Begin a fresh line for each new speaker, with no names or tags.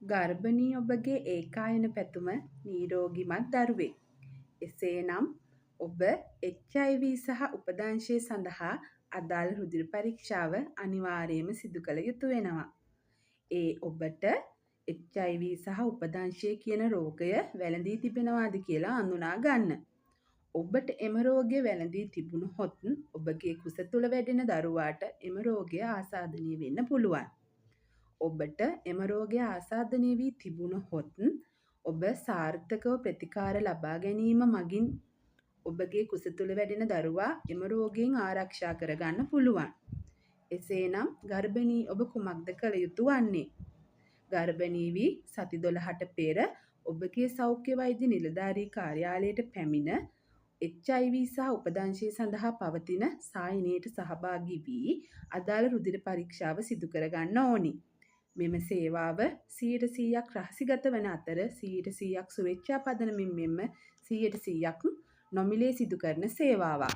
ගර්භණී ඔබගේ ඒකායන පැතුම නිරෝගිමත් දරුවෙක්. එසේනම් ඔබ HIV සහ උපදංශය සඳහා අදාළ රුධිර පරීක්ෂාව අනිවාර්යයෙන්ම සිදු කළ යුතු වෙනවා. ඒ ඔබට HIV සහ උපදංශය කියන රෝගය වැළඳී තිබෙනවාද කියලා අඳුනා ගන්න. ඔබට එම රෝගය වැළඳී තිබුණහොත් ඔබගේ කුස තුළ වැඩෙන දරුවාට එම රෝගය ආසාදනය වෙන්න පුළුවන්. ඔබට එම රෝගය ආසාදනය වී තිබුණහොත් ඔබ සාර්ථකව ප්‍රතිකාර ලබා ගැනීම මගින් ඔබගේ කුස තුළ වැඩෙන දරුවා එම රෝගයෙන් ආරක්ෂා කරගන්න පුළුවන්. එසේනම් ගර්භණී ඔබ කුමක්ද කළ යුතු වන්නේ? ගර්භණී වී සති 12ට පෙර ඔබගේ සෞඛ්‍ය වෛද්‍ය නිලධාරී කාර්යාලයට පැමිණ HIV සහ උපදංශය සඳහා පවතින සායනයට සහභාගී වී අදාළ රුධිර පරීක්ෂාව සිදු කරගන්න ඕනි. මෙම සේවාව 100% රහසිගත වන අතර 100% සුවේච්ඡා පදනමින් මෙන්ම 100% නොමිලේ සිදු කරන සේවාවක්.